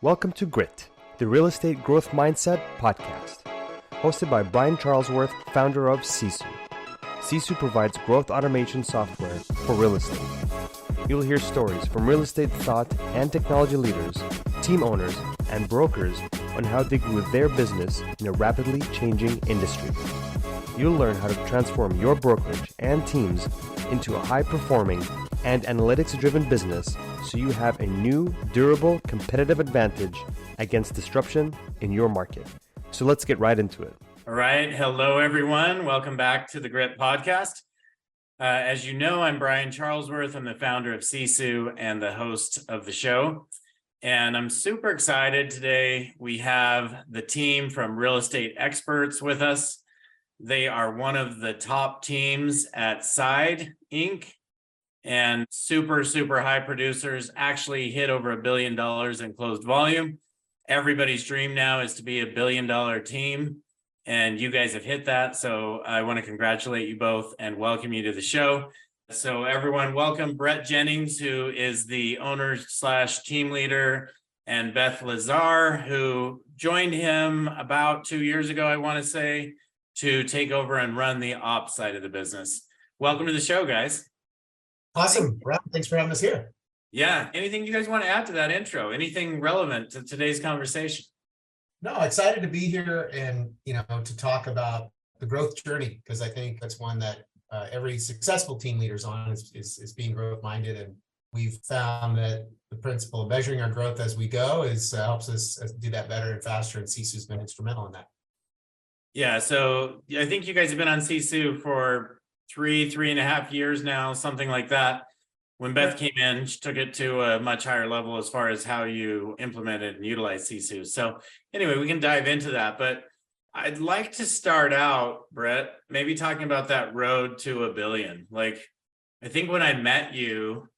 Welcome to Grit, the Real Estate Growth Mindset podcast, hosted by Brian Charlesworth, founder of Sisu. Sisu provides growth automation software for real estate. You'll hear stories from real estate thought and technology leaders, team owners, and brokers on how they grew their business in a rapidly changing industry. You'll learn how to transform your brokerage and teams into a high-performing and analytics-driven business so you have a new, durable, competitive advantage against disruption in your market. So let's get right into it. All right. Hello, everyone. Welcome back to the Grit podcast. As you know, I'm Brian Charlesworth. I'm the founder of Sisu and the host of the show. And I'm super excited today. We have the team from Real Estate Experts with us. They are one of the top teams at Side Inc. and super high producers, actually hit over $1 billion in closed volume. Everybody's dream now is to be $1 billion team. And you guys have hit that. So I want to congratulate you both and welcome you to the show. So everyone, welcome Brett Jennings, who is the owner / team leader, and Beth Lazar, who joined him about 2 years ago, I want to say, to take over and run the ops side of the business. Welcome to the show, guys. Awesome, Brett. Thanks for having us here. Yeah. Anything you guys want to add to that intro? Anything relevant to today's conversation? No, excited to be here and, to talk about the growth journey, because I think that's one that every successful team leader's on is being growth minded. And we've found that the principle of measuring our growth as we go helps us do that better and faster. And Sisu's been instrumental in that. Yeah. So I think you guys have been on Sisu for 3.5 years now, something like that. When Beth came in, she took it to a much higher level as far as how you implemented and utilized Sisu. So anyway, we can dive into that, but I'd like to start out, Brett, maybe talking about that road to $1 billion. Like, I think when I met you,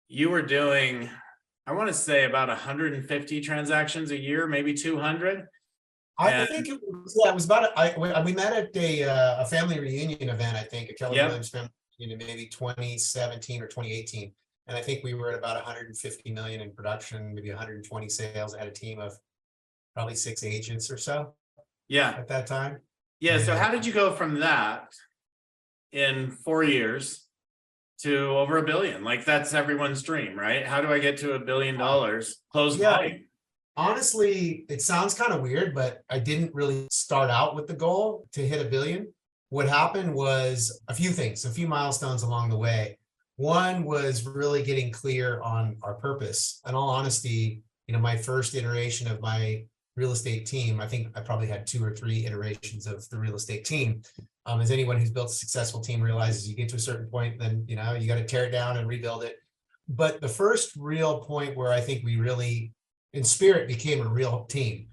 you were doing, I want to say about 150 transactions a year, maybe 200. I think it was about, we met at a family reunion event, I think, a Keller Williams family reunion, maybe 2017 or 2018. And I think we were at about 150 million in production, maybe 120 sales. I had a team of probably 6 agents or so. Yeah. At that time. Yeah. So how did you go from that in 4 years to over $1 billion? Like, that's everyone's dream, right? How do I get to $1 billion closed volume? Honestly, it sounds kind of weird, but I didn't really start out with the goal to hit $1 billion. What happened was a few things, a few milestones along the way. One was really getting clear on our purpose. In all honesty, my first iteration of my real estate team, I think I probably had 2 or 3 iterations of the real estate team. As anyone who's built a successful team realizes, you get to a certain point, then you got to tear it down and rebuild it. But the first real point where I think we really, in spirit, became a real team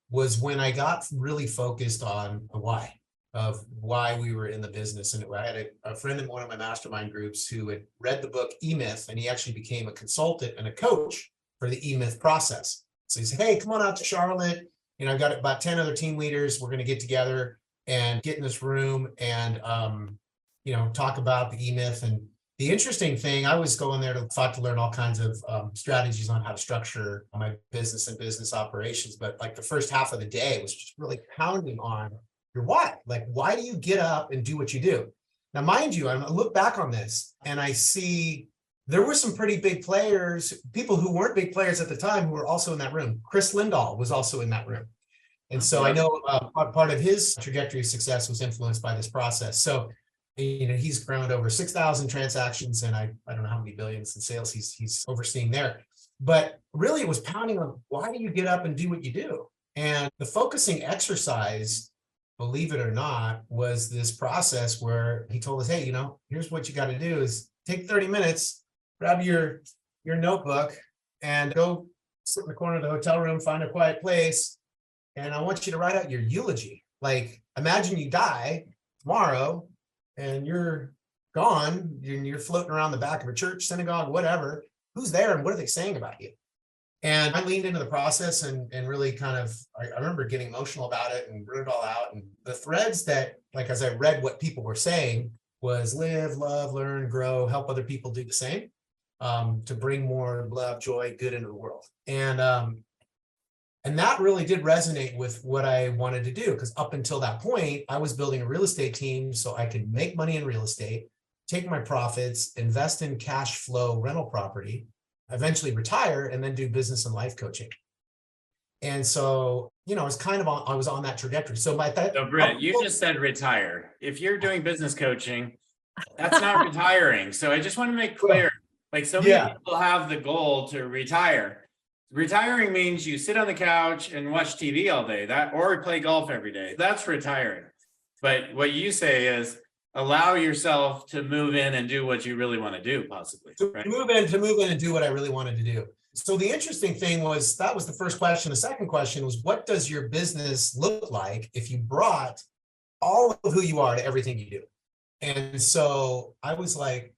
was when I got really focused on the why of why we were in the business. And I had a friend in one of my mastermind groups who had read the book E-Myth, and he actually became a consultant and a coach for the E-Myth process. So he said, hey, come on out to Charlotte. I've got about 10 other team leaders. We're going to get together and get in this room and, talk about the E-Myth. And the interesting thing, I was going there to learn all kinds of strategies on how to structure my business and business operations. But like the first half of the day was just really pounding on your why. Like, why do you get up and do what you do? Now, mind you, I look back on this and I see there were some pretty big players, people who weren't big players at the time, who were also in that room. Chris Lindahl was also in that room. And so I know part of his trajectory of success was influenced by this process. So, he's grown over 6,000 transactions, and I don't know how many billions in sales he's overseeing there. But really, it was pounding on, why do you get up and do what you do? And the focusing exercise, believe it or not, was this process where he told us, hey, here's what you got to do is take 30 minutes, grab your notebook, and go sit in the corner of the hotel room, find a quiet place, and I want you to write out your eulogy. Like, imagine you die tomorrow, and you're gone, and you're floating around the back of a church, synagogue, whatever. Who's there and what are they saying about you? And I leaned into the process and really kind of, I remember getting emotional about it and wrote it all out. And the threads that, like, as I read what people were saying, was live, love, learn, grow, help other people do the same. to bring more love, joy, good into the world. And that really did resonate with what I wanted to do, because up until that point, I was building a real estate team so I could make money in real estate, take my profits, invest in cash flow rental property, eventually retire, and then do business and life coaching. And so, I was I was on that trajectory. So Brett, you just said retire. If you're doing business coaching, that's not retiring. So I just want to make clear, like so many people have the goal to retire. Retiring means you sit on the couch and watch TV all day, or play golf every day. That's retiring. But what you say is allow yourself to move in and do what you really want to do, possibly. Right? To move in and do what I really wanted to do. So the interesting thing was, that was the first question. The second question was, what does your business look like if you brought all of who you are to everything you do? And so I was like,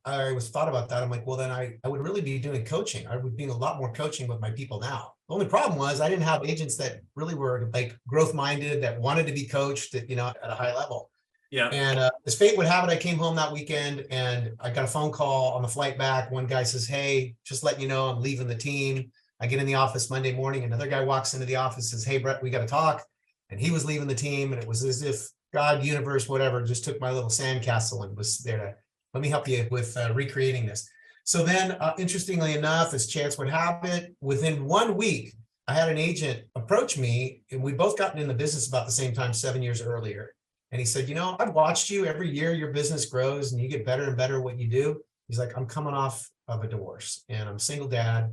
I was thought about that. I'm like, well, then I would really be doing coaching. I would be doing a lot more coaching with my people now. The only problem was I didn't have agents that really were like growth minded, that wanted to be coached at, at a high level. Yeah. And as fate would have it, I came home that weekend and I got a phone call on the flight back. One guy says, hey, just letting you know, I'm leaving the team. I get in the office Monday morning. Another guy walks into the office, says, hey, Brett, we got to talk. And he was leaving the team. And it was as if God, universe, whatever, just took my little sandcastle and was there to let me help you with recreating this. So then, interestingly enough, as chance would have it, within 1 week, I had an agent approach me, and we both gotten in the business about the same time, 7 years earlier. And he said, I've watched you every year, your business grows and you get better and better at what you do. He's like, I'm coming off of a divorce and I'm a single dad.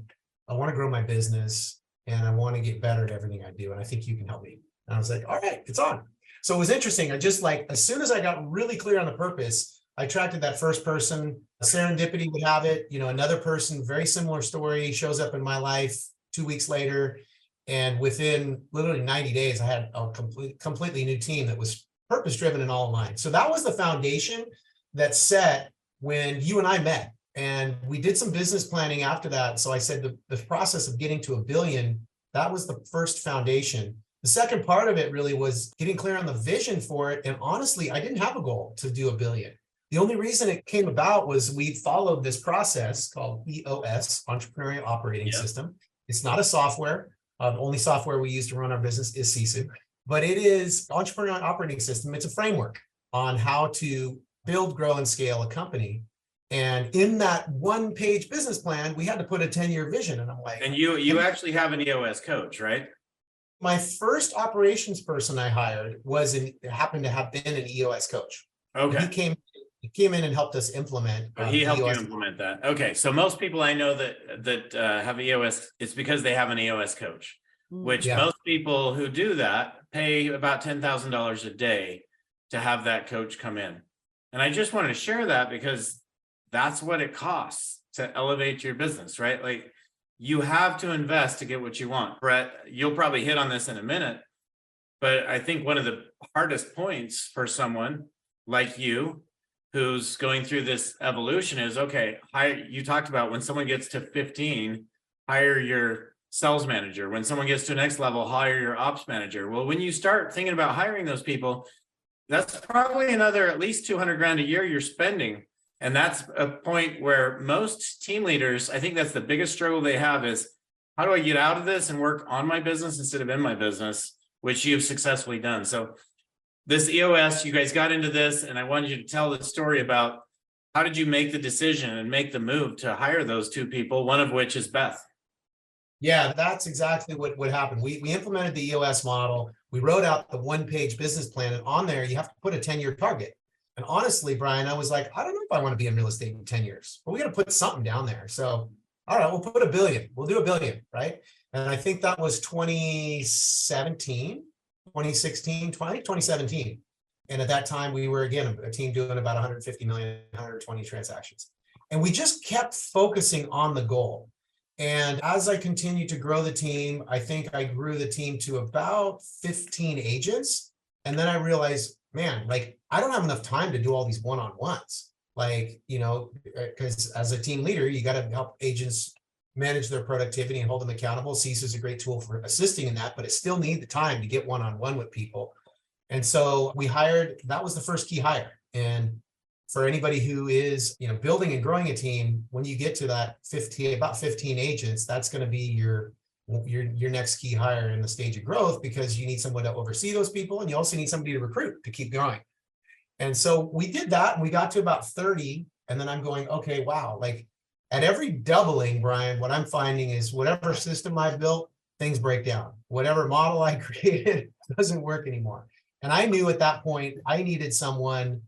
I want to grow my business and I want to get better at everything I do. And I think you can help me. And I was like, all right, it's on. So it was interesting. I just as soon as I got really clear on the purpose, I attracted that first person. Serendipity would have it. Another person, very similar story, shows up in my life 2 weeks later. And within literally 90 days, I had a completely new team that was purpose-driven and all aligned. So that was the foundation that set when you and I met. And we did some business planning after that. So I said the process of getting to $1 billion, that was the first foundation. The second part of it really was getting clear on the vision for it. And honestly, I didn't have a goal to do $1 billion. The only reason it came about was we followed this process called EOS, Entrepreneurial Operating System. It's not a software. The only software we use to run our business is Sisu. But it is Entrepreneurial Operating System. It's a framework on how to build, grow, and scale a company. And in that one-page business plan, we had to put a 10-year vision. And I'm like, and you actually have an EOS coach, right? My first operations person I hired happened to have been an EOS coach. Okay. He came in and helped us implement. He helped you implement that. Okay. So most people I know that have EOS, it's because they have an EOS coach, which most people who do that pay about $10,000 a day to have that coach come in. And I just wanted to share that because that's what it costs to elevate your business, right? Like you have to invest to get what you want. Brett, you'll probably hit on this in a minute, but I think one of the hardest points for someone like you who's going through this evolution is, okay, you talked about when someone gets to 15, hire your sales manager. When someone gets to the next level, hire your ops manager. Well, when you start thinking about hiring those people, that's probably another at least 200 grand a year you're spending. And that's a point where most team leaders, I think that's the biggest struggle they have is, how do I get out of this and work on my business instead of in my business, which you've successfully done. So this EOS, you guys got into this, and I wanted you to tell the story about how did you make the decision and make the move to hire those two people, one of which is Beth. Yeah, that's exactly what happened. We implemented the EOS model. We wrote out the one-page business plan, and on there, you have to put a 10-year target. And honestly, Brian, I was like, I don't know if I want to be in real estate in 10 years, but we got to put something down there. So, all right, we'll put $1 billion. We'll do $1 billion, right? And I think that was 2017. 2017. And at that time, we were, again, a team doing about 150 million, 120 transactions. And we just kept focusing on the goal. And as I continued to grow the team, I think I grew the team to about 15 agents. And then I realized, man, like, I don't have enough time to do all these one-on-ones. Like, because as a team leader, you got to help agents manage their productivity and hold them accountable. Sisu is a great tool for assisting in that, but it still needs the time to get one-on-one with people. And so we hired, that was the first key hire. And for anybody who is, building and growing a team, when you get to that about 15 agents, that's going to be your next key hire in the stage of growth, because you need someone to oversee those people, and you also need somebody to recruit to keep growing. And so we did that, and we got to about 30, and then I'm going, okay, wow, like at every doubling, Brian, what I'm finding is whatever system I built, things break down. Whatever model I created doesn't work anymore. And I knew at that point I needed someone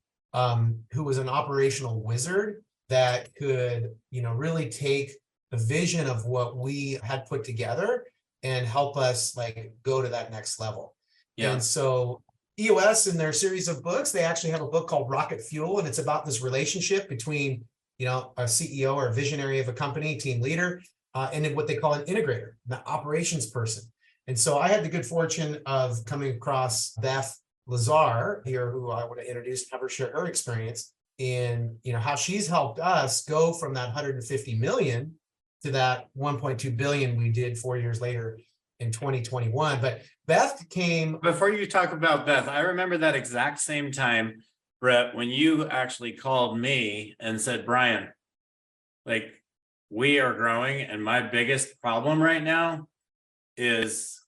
who was an operational wizard that could, really take the vision of what we had put together and help us like go to that next level. Yeah. And so EOS, in their series of books, they actually have a book called Rocket Fuel, and it's about this relationship between, a CEO or a visionary of a company, team leader, and then what they call an integrator, the operations person. And so I had the good fortune of coming across Beth Lazar here, who I want to introduce and have her share her experience in, how she's helped us go from that 150 million to that 1.2 billion we did 4 years later in 2021. But Beth came. Before you talk about Beth, I remember that exact same time, Brett, when you actually called me and said, Brian, like, we are growing, and my biggest problem right now is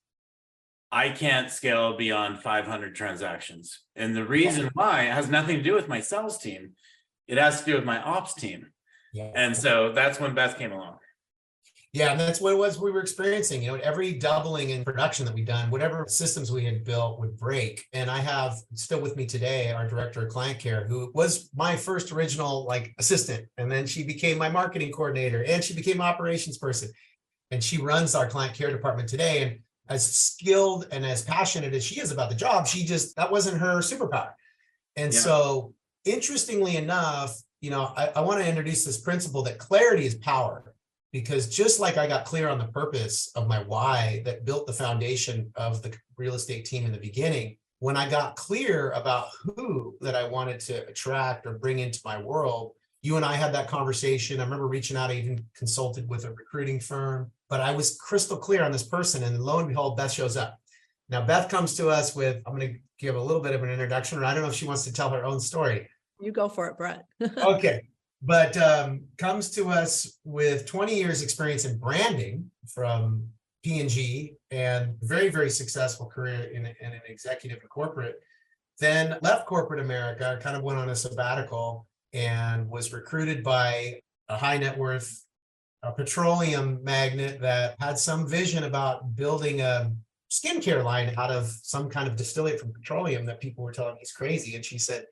I can't scale beyond 500 transactions. And the reason why has nothing to do with my sales team. It has to do with my ops team. Yeah. And so that's when Beth came along. Yeah, and that's what it was we were experiencing. Every doubling in production that we've done, whatever systems we had built would break. And I have still with me today our director of client care, who was my first original assistant. And then she became my marketing coordinator, and she became operations person. And she runs our client care department today. And as skilled and as passionate as she is about the job, that wasn't her superpower. And so interestingly enough, I want to introduce this principle that clarity is power. Because just like I got clear on the purpose of my why that built the foundation of the real estate team in the beginning, when I got clear about who that I wanted to attract or bring into my world, you and I had that conversation. I remember reaching out, I even consulted with a recruiting firm, but I was crystal clear on this person, and lo and behold, Beth shows up. Now, Beth comes to us with, I'm going to give a little bit of an introduction, or I don't know if she wants to tell her own story. You go for it, Brett. Okay. But comes to us with 20 years experience in branding from P&G, and very, very successful career in an executive and corporate. Then left corporate America, kind of went on a sabbatical, and was recruited by a high net worth petroleum magnate that had some vision about building a skincare line out of some kind of distillate from petroleum that people were telling me he's crazy. And he said,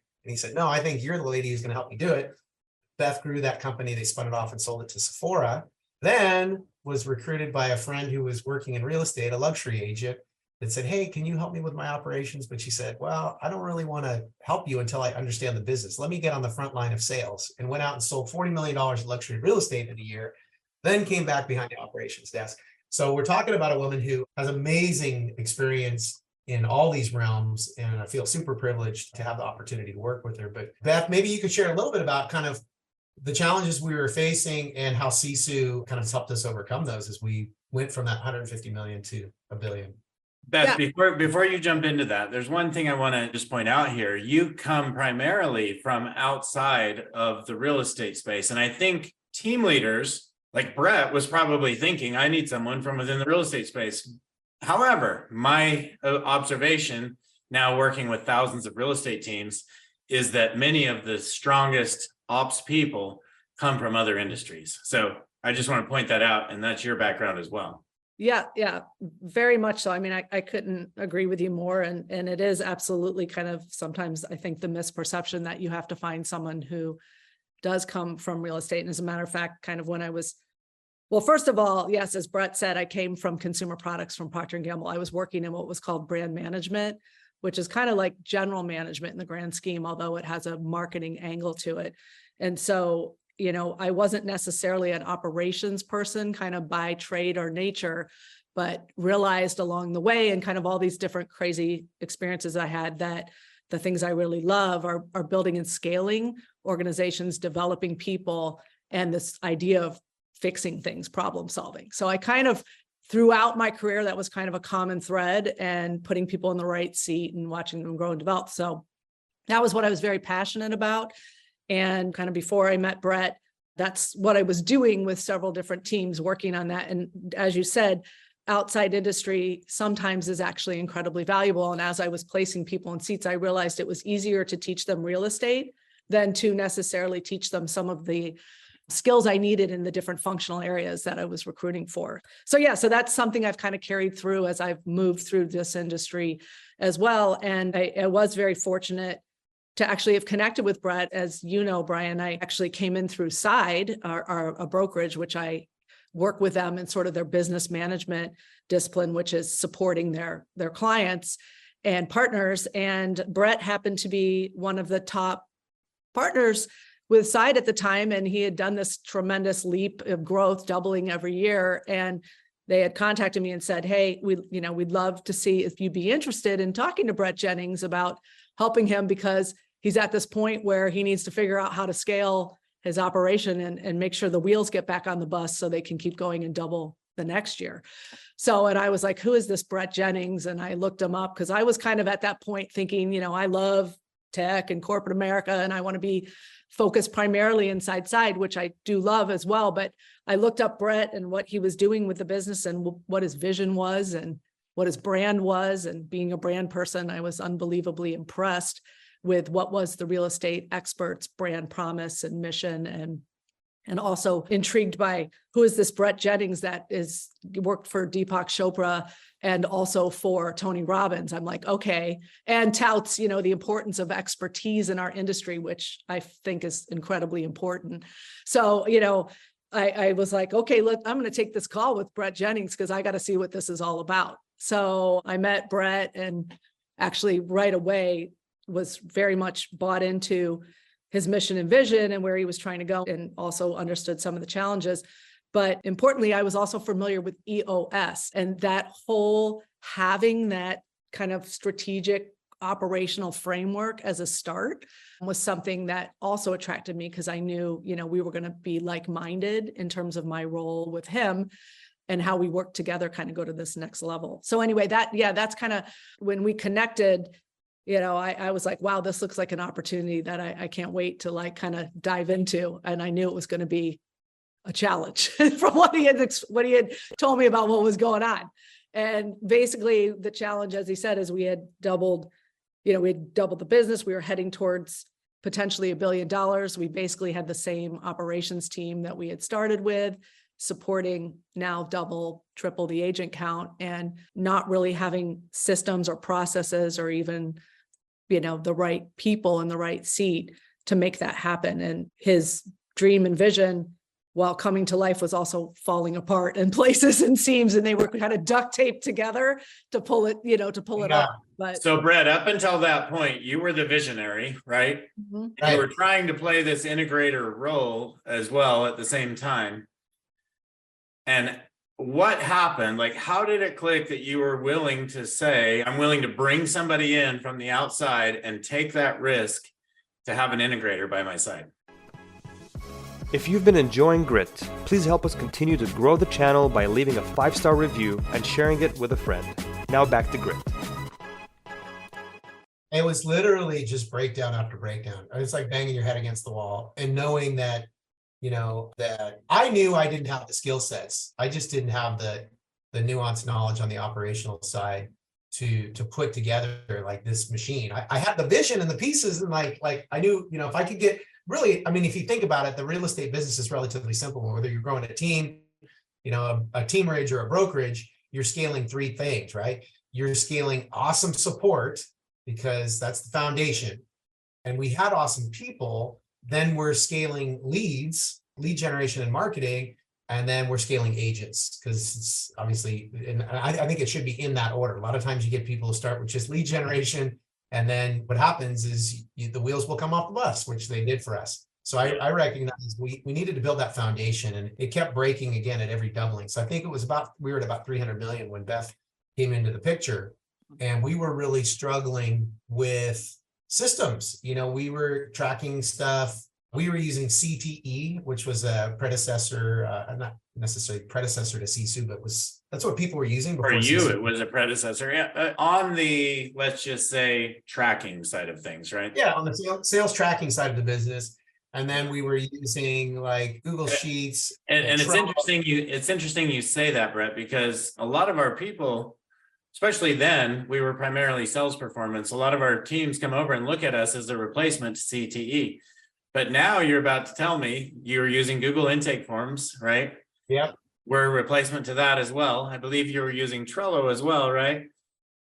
no, I think you're the lady who's going to help me do it. Beth grew that company. They spun it off and sold it to Sephora. Then was recruited by a friend who was working in real estate, a luxury agent, that said, hey, can you help me with my operations? But she said, well, I don't really want to help you until I understand the business. Let me get on the front line of sales. And went out and sold $40 million in luxury real estate in a year, then came back behind the operations desk. So we're talking about a woman who has amazing experience in all these realms, and I feel super privileged to have the opportunity to work with her. But Beth, maybe you could share a little bit about kind of the challenges we were facing and how Sisu kind of helped us overcome those as we went from that 150 million to $1 billion. Beth, before you jump into that, there's one thing I want to just point out here. You come primarily from outside of the real estate space. And I think team leaders like Brett was probably thinking, I need someone from within the real estate space. However, my observation now working with thousands of real estate teams is that many of the strongest ops people come from other industries. So I just want to point that out, and that's your background as well. Yeah, very much so. I mean, I couldn't agree with you more. And it is absolutely kind of sometimes I think the misperception that you have to find someone who does come from real estate. And as a matter of fact, kind of when I was, well, first of all, yes, as Brett said, I came from consumer products from Procter & Gamble. I was working in what was called brand management, which is kind of like general management in the grand scheme, although it has a marketing angle to it. And so, I wasn't necessarily an operations person kind of by trade or nature, but realized along the way and kind of all these different crazy experiences I had that the things I really love are building and scaling organizations, developing people, and this idea of fixing things, problem solving. So I kind of, throughout my career, that was kind of a common thread, and putting people in the right seat and watching them grow and develop. So that was what I was very passionate about. And kind of before I met Brett, that's what I was doing with several different teams working on that. And as you said, outside industry sometimes is actually incredibly valuable. And as I was placing people in seats, I realized it was easier to teach them real estate than to necessarily teach them some of the skills I needed in the different functional areas that I was recruiting for. So yeah, so that's something I've kind of carried through as I've moved through this industry as well. And I was very fortunate to actually have connected with Brett. As you know, Brian, I actually came in through Side, a brokerage, which I work with them in sort of their business management discipline, which is supporting their clients and partners. And Brett happened to be one of the top partners with Side at the time. And he had done this tremendous leap of growth, doubling every year. And they had contacted me and said, hey, we'd love to see if you'd be interested in talking to Brett Jennings about helping him, because he's at this point where he needs to figure out how to scale his operation and make sure the wheels get back on the bus so they can keep going and double the next year. So, and I was like, who is this Brett Jennings? And I looked him up because I was kind of at that point thinking, I love tech and corporate America, and I want to be focused primarily inside Side, which I do love as well. But I looked up Brett and what he was doing with the business and what his vision was and what his brand was. And being a brand person, I was unbelievably impressed with what was the real estate expert's brand promise and mission, and also intrigued by who is this Brett Jennings that worked for Deepak Chopra and also for Tony Robbins. I'm like, okay, and touts, the importance of expertise in our industry, which I think is incredibly important. So, I was like, okay, look, I'm going to take this call with Brett Jennings because I got to see what this is all about. So I met Brett and actually right away was very much bought into his mission and vision and where he was trying to go, and also understood some of the challenges. But importantly, I was also familiar with EOS, and that whole having that kind of strategic operational framework as a start was something that also attracted me, because I knew, we were going to be like-minded in terms of my role with him and how we work together, kind of go to this next level. So anyway, that's kind of when we connected. I was like, wow, this looks like an opportunity that I can't wait to kind of dive into. And I knew it was going to be a challenge from what he had told me about what was going on. And basically the challenge, as he said, is we had doubled the business. We were heading towards potentially $1 billion. We basically had the same operations team that we had started with, supporting now double, triple the agent count, and not really having systems or processes or even the right people in the right seat to make that happen. And his dream and vision, while coming to life, was also falling apart in places and seams, and they were kind of duct taped together to pull it off. But so Brett, up until that point, you were the visionary, right? Mhm. And you were trying to play this integrator role as well at the same time. And what happened? How did it click that you were willing to say, I'm willing to bring somebody in from the outside and take that risk to have an integrator by my side? If you've been enjoying Grit, please help us continue to grow the channel by leaving a 5-star review and sharing it with a friend. Now back to Grit. It was literally just breakdown after breakdown. It's like banging your head against the wall and knowing that that I knew I didn't have the skill sets. I just didn't have the nuanced knowledge on the operational side to put together this machine. I had the vision and the pieces, and I knew, if I could get really, if you think about it, the real estate business is relatively simple. Whether you're growing a team, a teamerage or a brokerage, you're scaling 3 things, right? You're scaling awesome support, because that's the foundation. And we had awesome people. Then we're scaling lead generation and marketing, and then we're scaling agents, because it's obviously, and I think it should be in that order. A lot of times you get people to start with just lead generation, and then what happens is the wheels will come off the bus, which they did for us. So I recognize we needed to build that foundation, and it kept breaking again at every doubling. So I think we were at about 300 million when Beth came into the picture, and we were really struggling with systems. We were tracking stuff. We were using CTE, which was a predecessor, not necessarily predecessor to Sisu, but that's what people were using before. For you, Sisu. it was a predecessor. Yeah, on the, let's just say, tracking side of things, right? Yeah, on the sales tracking side of the business. And then we were using like Google Sheets. And it's Trello. interesting you say that, Brett, because a lot of our people, especially then, we were primarily sales performance. A lot of our teams come over and look at us as a replacement to CTE. But now you're about to tell me you're using Google intake forms, right? Yep. We're a replacement to that as well. I believe you were using Trello as well, right?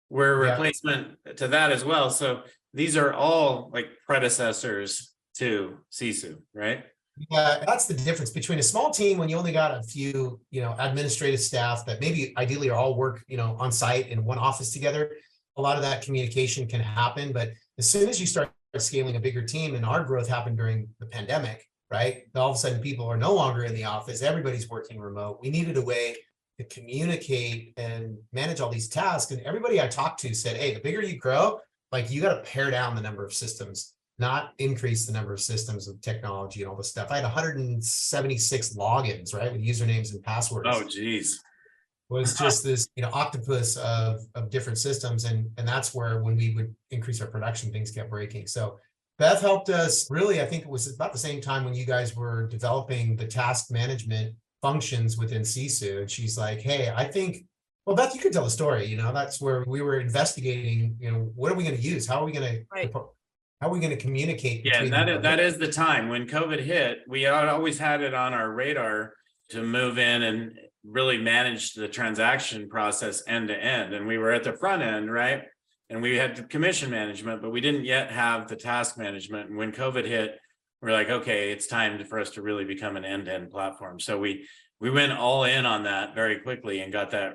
We're a replacement to that as well. So these are all like predecessors to Sisu, right? Yeah, that's the difference between a small team when you only got a few, administrative staff that maybe ideally are all work, on site in one office together. A lot of that communication can happen, but as soon as you start scaling a bigger team, and our growth happened during the pandemic, right? All of a sudden people are no longer in the office. Everybody's working remote. We needed a way to communicate and manage all these tasks. And everybody I talked to said, hey, the bigger you grow, like you got to pare down the number of systems, not increase the number of systems of technology and all this stuff. I had 176 logins, right? With usernames and passwords. Oh, geez. Was just this, octopus of different systems. And that's where when we would increase our production, things kept breaking. So Beth helped us really, I think it was about the same time when you guys were developing the task management functions within Sisu. And she's like, hey, I think, well, Beth, you could tell the story, that's where we were investigating, what are we going to use? How are we going to communicate? Yeah, that is the time when COVID hit. We had always had it on our radar to move in and really manage the transaction process end to end. And we were at the front end, right? And we had the commission management, but we didn't yet have the task management. And when COVID hit, we're like, okay, it's time for us to really become an end-to-end platform. So we went all in on that very quickly and got that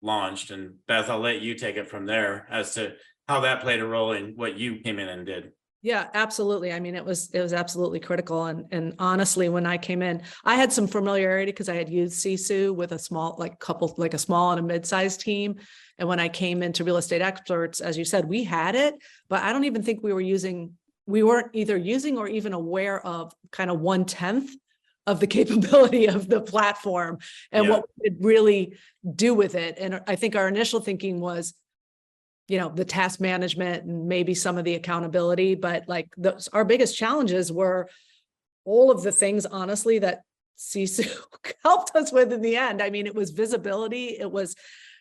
launched. And Beth, I'll let you take it from there as to how that played a role in what you came in and did. Yeah, absolutely. I mean, it was absolutely critical. And honestly, when I came in, I had some familiarity because I had used Sisu with a small, a small and a mid-sized team. And when I came into Real Estate Experts, as you said, we had it, but I don't even think we weren't either using or even aware of kind of 1/10 of the capability of the platform and what we could really do with it. And I think our initial thinking was, the task management and maybe some of the accountability, but our biggest challenges were all of the things, honestly, that Sisu helped us with in the end. I mean, it was visibility, it was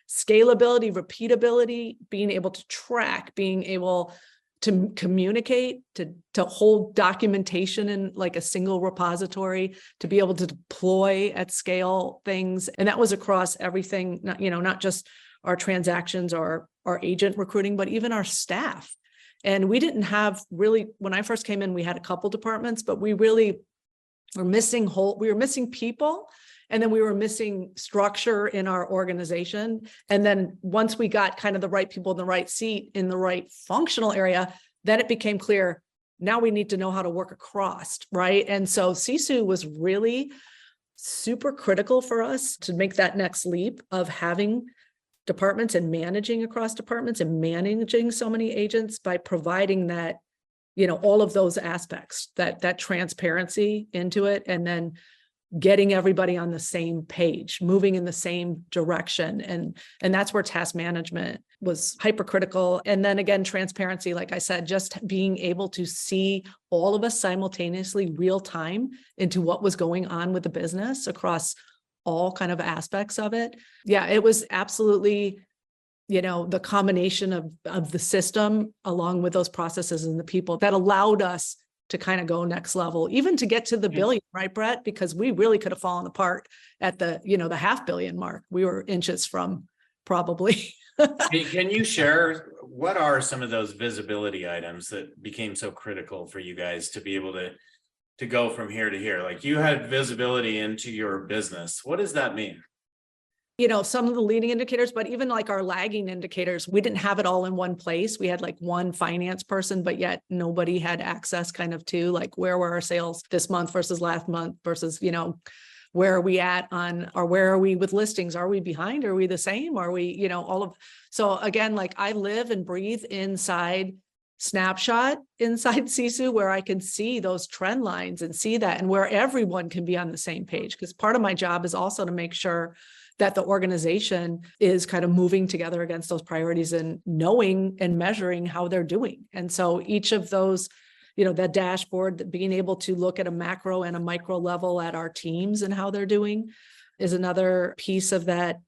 scalability, repeatability, being able to track, being able to communicate, to hold documentation in like a single repository, to be able to deploy at scale things. And that was across everything, not just our transactions or our agent recruiting, but even our staff. And we didn't have really, when I first came in, we had a couple departments, but we really were missing people. And then we were missing structure in our organization. And then once we got kind of the right people in the right seat in the right functional area, then it became clear, now we need to know how to work across, right? And so Sisu was really super critical for us to make that next leap of having departments and managing across departments and managing so many agents by providing that, all of those aspects, that transparency into it, and then getting everybody on the same page, moving in the same direction. And that's where task management was hypercritical. And then again, transparency, like I said, just being able to see all of us simultaneously real time into what was going on with the business across all kind of aspects of it. Yeah, it was absolutely, the combination of the system along with those processes and the people that allowed us to kind of go next level, even to get to the billion, right, Brett? Because we really could have fallen apart at the, the $500 million mark. We were inches from probably. Can you share what are some of those visibility items that became so critical for you guys to be able to go from here to here? Like you had visibility into your business. What does that mean? Some of the leading indicators, but even like our lagging indicators, we didn't have it all in one place. We had like one finance person, but yet nobody had access kind of to like, where were our sales this month versus last month versus, where are we at on, or where are we with listings? Are we behind? Are we the same? Are we, so again, like I live and breathe inside Snapshot inside Sisu, where I can see those trend lines and see that, and where everyone can be on the same page. Because part of my job is also to make sure that the organization is kind of moving together against those priorities and knowing and measuring how they're doing. And so each of those, the dashboard, being able to look at a macro and a micro level at our teams and how they're doing is another piece of that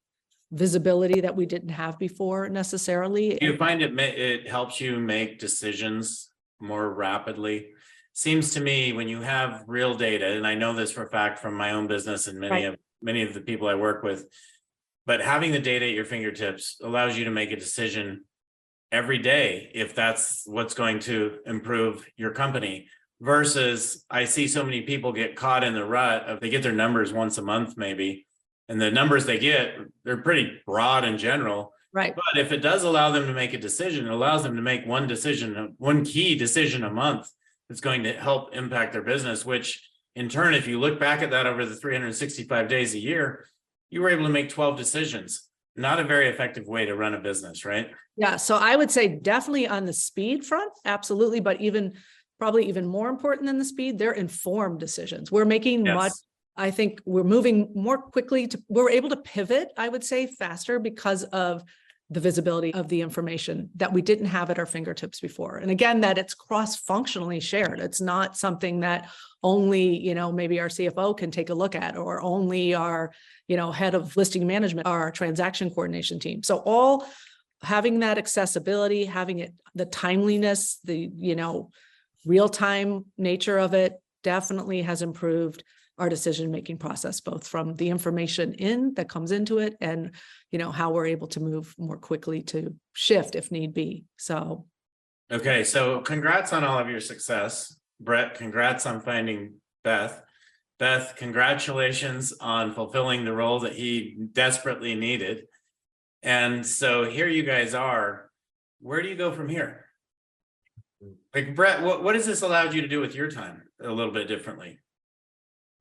visibility that we didn't have before necessarily. Do you find it helps you make decisions more rapidly? Seems to me when you have real data, and I know this for a fact from my own business and many of the people I work with, but having the data at your fingertips allows you to make a decision every day if that's what's going to improve your company. Versus I see so many people get caught in the rut of they get their numbers once a month maybe, and the numbers they get, they're pretty broad in general. Right. But if it does allow them to make a decision, it allows them to make one key decision a month that's going to help impact their business, which in turn, if you look back at that over the 365 days a year, you were able to make 12 decisions. Not a very effective way to run a business, right? Yeah. So I would say definitely on the speed front, absolutely. But probably even more important than the speed, they're informed decisions. We're making I think we're moving more quickly we're able to pivot, I would say, faster because of the visibility of the information that we didn't have at our fingertips before. And again, that it's cross-functionally shared. It's not something that only, maybe our CFO can take a look at, or only our, head of listing management, our transaction coordination team. So all having that accessibility, having it, the timeliness, the, real-time nature of it definitely has improved our decision-making process, both from the information that comes into it and, how we're able to move more quickly to shift if need be. So. Okay. So congrats on all of your success. Brett, congrats on finding Beth. Beth, congratulations on fulfilling the role that he desperately needed. And so here you guys are. Where do you go from here? Like, Brett, what has this allowed you to do with your time a little bit differently?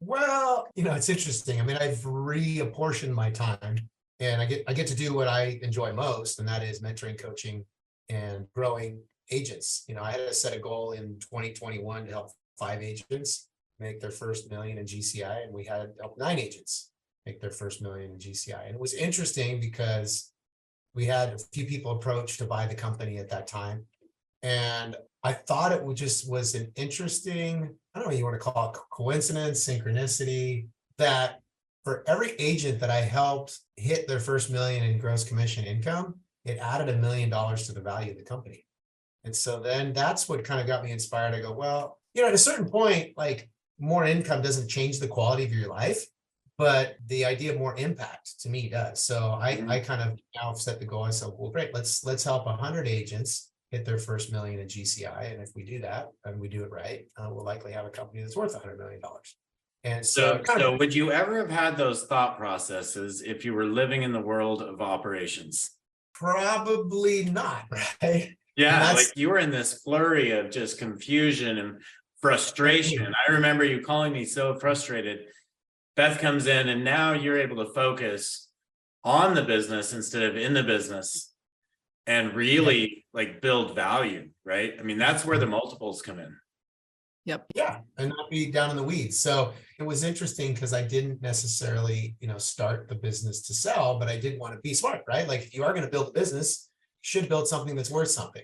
Well, it's interesting. I mean, I've reapportioned my time, and I get to do what I enjoy most, and that is mentoring, coaching, and growing agents. I had to set a goal in 2021 to help 5 agents make their first $1 million in GCI, and we had helped 9 agents make their first $1 million in GCI. And it was interesting because we had a few people approach to buy the company at that time, and I thought it was an interesting, I don't know what you want to call it, coincidence, synchronicity, that for every agent that I helped hit their first $1 million in gross commission income, it added $1 million to the value of the company. And so then that's what kind of got me inspired. I go, well, at a certain point, like, more income doesn't change the quality of your life, but the idea of more impact to me does. So I kind of now set the goal. I said, well, great, let's help 100 agents hit their first $1 million in GCI. And if we do that and we do it right, we'll likely have a company that's worth $100 million. And so would you ever have had those thought processes if you were living in the world of operations? Probably not, right? Yeah, like you were in this flurry of just confusion and frustration. I remember you calling me so frustrated. Beth comes in and now you're able to focus on the business instead of in the business and really like build value, right? I mean, that's where the multiples come in. Yep. Yeah, and not be down in the weeds. So it was interesting because I didn't necessarily, start the business to sell, but I did want to be smart, right? Like, if you are going to build a business, you should build something that's worth something.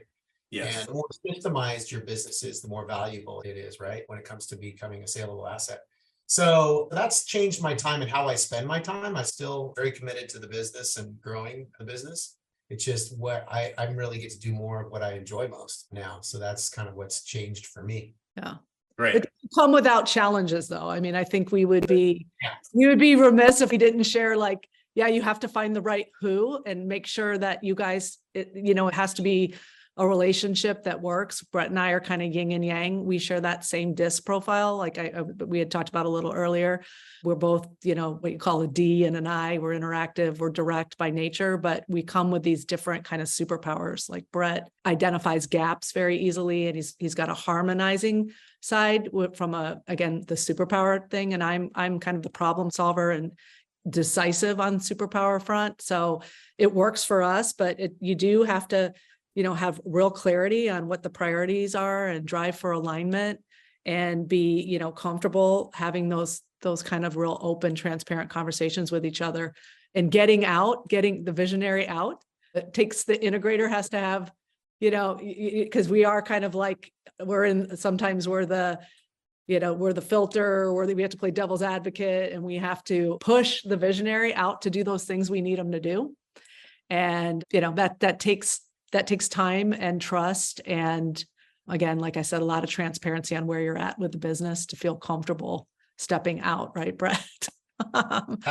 Yes. And the more systemized your business is, the more valuable it is, right? When it comes to becoming a saleable asset. So that's changed my time and how I spend my time. I'm still very committed to the business and growing the business. It's just what I really get to do more of what I enjoy most now. So that's kind of what's changed for me. Yeah. Right. It doesn't come without challenges, though. I mean, I think we would be remiss if we didn't share, like, you have to find the right who and make sure that you guys, it has to be a relationship that works. Brett and I are kind of yin and yang. We share that same DISC profile, like we had talked about a little earlier. We're both, what you call a D and an I. We're interactive, we're direct by nature, but we come with these different kind of superpowers. Like, Brett identifies gaps very easily, and he's got a harmonizing side from again, the superpower thing. And I'm kind of the problem solver and decisive on superpower front. So it works for us, but you do have to, have real clarity on what the priorities are and drive for alignment and be, comfortable having those kind of real open, transparent conversations with each other and getting the visionary out. It takes, the integrator has to have, because we are kind of like, sometimes we're the, we're the filter, or we have to play devil's advocate, and we have to push the visionary out to do those things we need them to do. And, that takes time and trust. And again, like I said, a lot of transparency on where you're at with the business to feel comfortable stepping out, right, Brett?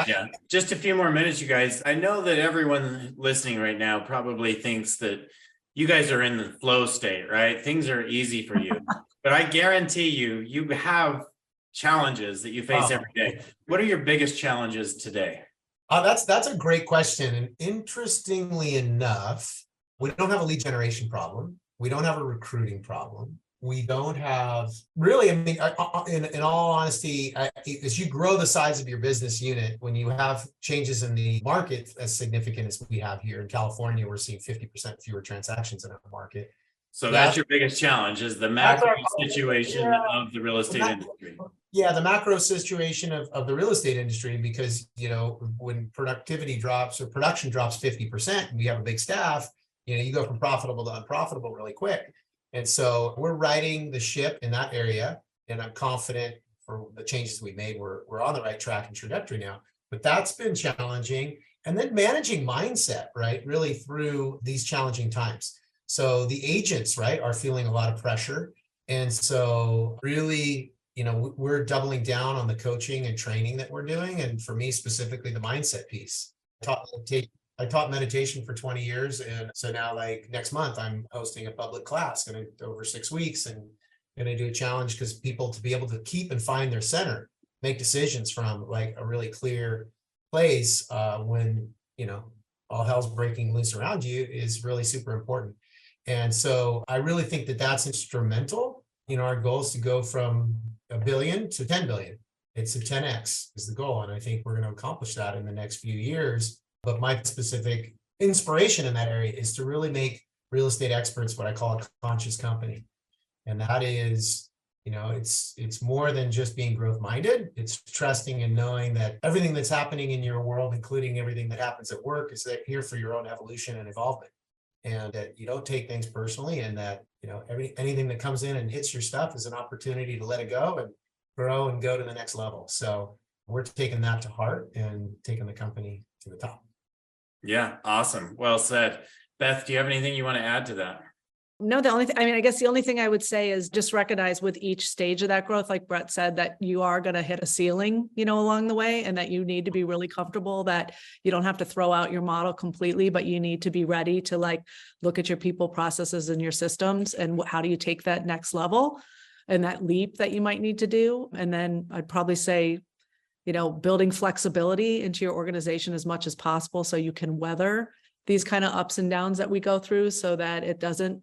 Yeah, just a few more minutes, you guys. I know that everyone listening right now probably thinks that you guys are in the flow state, right? Things are easy for you, but I guarantee you have challenges that you face every day. What are your biggest challenges today? That's a great question. And interestingly enough, we don't have a lead generation problem. We don't have a recruiting problem. We don't have really, in all honesty, as you grow the size of your business unit, when you have changes in the market as significant as we have here in California, we're seeing 50% fewer transactions in our market. So that's your biggest challenge, is the macro situation of the real estate industry. Yeah, the macro situation of the real estate industry, because, when productivity drops or production drops 50% and we have a big staff, you go from profitable to unprofitable really quick. And so we're riding the ship in that area, and I'm confident for the changes we made, we're on the right track and trajectory now. But that's been challenging. And then managing mindset, right, really through these challenging times. So the agents, right, are feeling a lot of pressure. And so really, we're doubling down on the coaching and training that we're doing. And for me, specifically, the mindset piece. I taught meditation for 20 years. And so now, like next month, I'm hosting a public class over 6 weeks, and going to do a challenge because people to be able to keep and find their center, make decisions from like a really clear place when, all hell's breaking loose around you is really super important. And so I really think that that's instrumental. Our goal is to go from $1 billion to 10 billion. It's a 10x is the goal. And I think we're going to accomplish that in the next few years. But my specific inspiration in that area is to really make real estate experts what I call a conscious company. And that is, it's more than just being growth minded. It's trusting and knowing that everything that's happening in your world, including everything that happens at work, is here for your own evolution and involvement. And that you don't take things personally, and that, anything that comes in and hits your stuff is an opportunity to let it go and grow and go to the next level. So we're taking that to heart and taking the company to the top. Yeah, awesome. Well said. Beth, do you have anything you want to add to that? No, I guess the only thing I would say is just recognize with each stage of that growth, like Brett said, that you are going to hit a ceiling, along the way, and that you need to be really comfortable that you don't have to throw out your model completely, but you need to be ready to look at your people, processes, and your systems, and how do you take that next level and that leap that you might need to do. And then I'd probably say, building flexibility into your organization as much as possible so you can weather these kind of ups and downs that we go through, so that it doesn't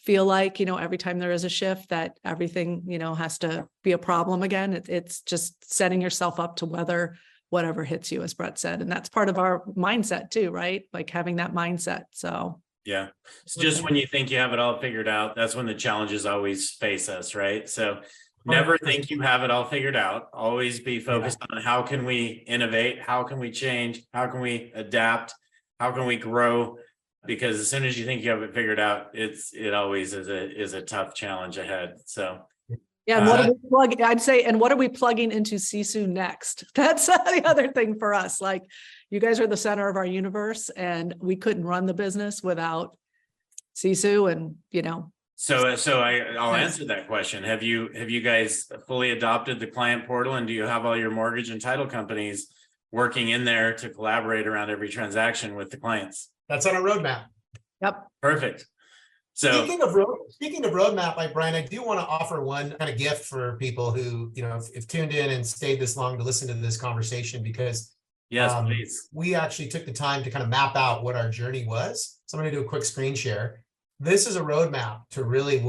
feel like, every time there is a shift that everything, has to be a problem again. It's just setting yourself up to weather whatever hits you, as Brett said. And that's part of our mindset too, right? Like having that mindset. So yeah, it's just when you think you have it all figured out, that's when the challenges always face us, right? So never think you have it all figured out. Always be focused on how can we innovate? How can we change? How can we adapt? How can we grow? Because as soon as you think you have it figured out, it always is a tough challenge ahead. So yeah, and what are we plugging? I'd say, and what are we plugging into Sisu next? That's the other thing for us. Like, you guys are the center of our universe, and we couldn't run the business without Sisu, and So I'll answer that question. Have you guys fully adopted the client portal, and do you have all your mortgage and title companies working in there to collaborate around every transaction with the clients? That's on a roadmap. Yep. Perfect. So speaking of roadmap, like Brian, I do want to offer one kind of gift for people who, have tuned in and stayed this long to listen to this conversation, because yes, please. We actually took the time to kind of map out what our journey was. So I'm going to do a quick screen share. This is a roadmap to really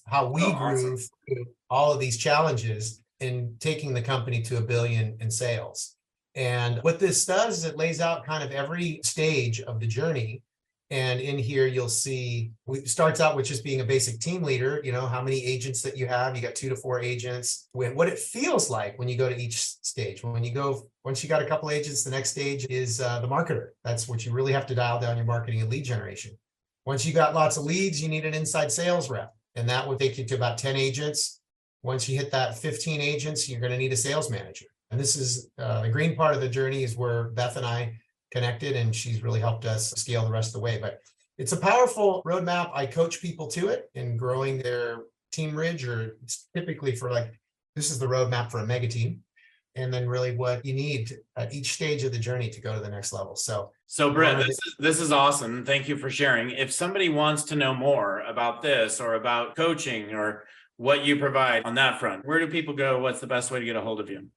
how we grew through all of these challenges in taking the company to $1 billion in sales. And what this does is it lays out kind of every stage of the journey. And in here, you'll see, it starts out with just being a basic team leader, how many agents that you have. You got 2 to 4 agents. What it feels like when you go to each stage. Once you got a couple agents, the next stage is the marketer. That's what you really have to dial down your marketing and lead generation. Once you got lots of leads, you need an inside sales rep, and that would take you to about 10 agents. Once you hit that 15 agents, you're going to need a sales manager. And this is the green part of the journey is where Beth and I connected, and she's really helped us scale the rest of the way. But it's a powerful roadmap. I coach people to it in growing their team ridge, or it's typically for like, this is the roadmap for a mega team. And then really what you need at each stage of the journey to go to the next level. So Brett, this is awesome. Thank you for sharing. If somebody wants to know more about this or about coaching or what you provide on that front, where do people go? What's the best way to get a hold of you?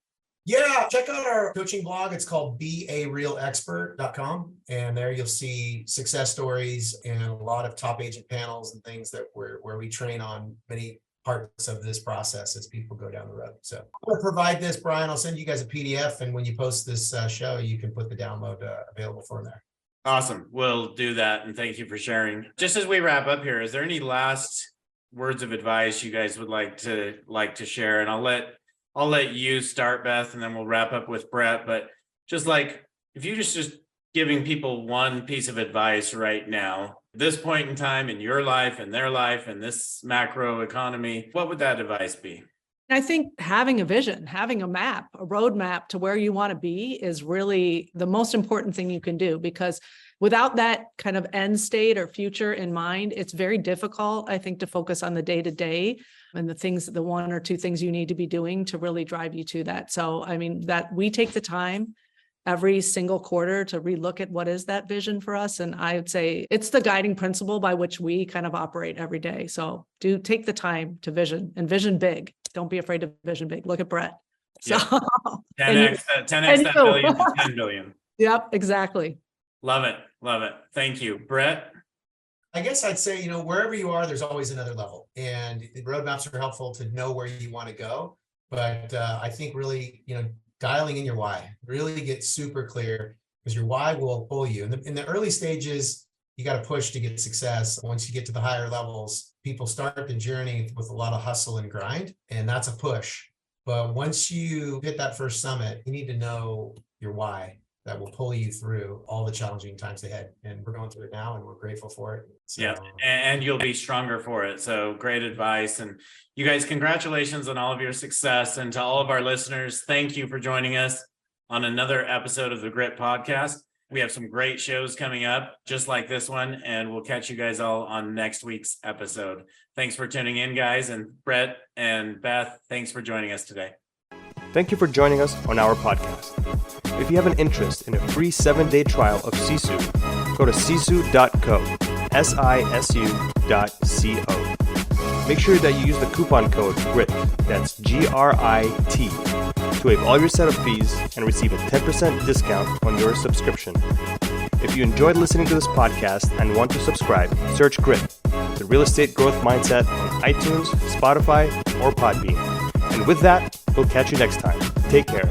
Yeah, check out our coaching blog. It's called bearealexpert.com. And there you'll see success stories and a lot of top agent panels and things that where we train on many parts of this process as people go down the road. So I'm going to provide this, Brian. I'll send you guys a PDF. And when you post this show, you can put the download available for there. Awesome. We'll do that. And thank you for sharing. Just as we wrap up here, is there any last words of advice you guys would like to share? And I'll let you start, Beth, and then we'll wrap up with Brett. But just like, if you just giving people one piece of advice right now, this point in time in your life and their life and this macro economy, what would that advice be? I think having a vision, having a map, a roadmap to where you want to be is really the most important thing you can do, because without that kind of end state or future in mind, it's very difficult, I think, to focus on the day-to-day and the one or two things you need to be doing to really drive you to that. So, I mean, that we take the time every single quarter to relook at what is that vision for us. And I would say it's the guiding principle by which we kind of operate every day. So do take the time to vision and vision big. Don't be afraid to vision big. Look at Brett. So 10x that billion to 10 billion. Yep, exactly. Love it. Love it. Thank you. Brett? I guess I'd say, wherever you are, there's always another level, and the roadmaps are helpful to know where you want to go. But I think really, dialing in your why, really get super clear, because your why will pull you. In the early stages, you got to push to get success. Once you get to the higher levels, people start the journey with a lot of hustle and grind, and that's a push. But once you hit that first summit, you need to know your why that will pull you through all the challenging times ahead. And we're going through it now, and we're grateful for it. So, yeah, and you'll be stronger for it. So great advice. And you guys, congratulations on all of your success. And to all of our listeners, thank you for joining us on another episode of the Grit Podcast. We have some great shows coming up, just like this one, and we'll catch you guys all on next week's episode. Thanks for tuning in, guys. And Brett and Beth, thanks for joining us today. Thank you for joining us on our podcast. If you have an interest in a free 7-day trial of Sisu, go to sisu.co, sisu.co. Make sure that you use the coupon code GRIT, that's GRIT, to waive all your setup fees and receive a 10% discount on your subscription. If you enjoyed listening to this podcast and want to subscribe, search GRIT, the real estate growth mindset, on iTunes, Spotify, or Podbean. And with that, we'll catch you next time. Take care.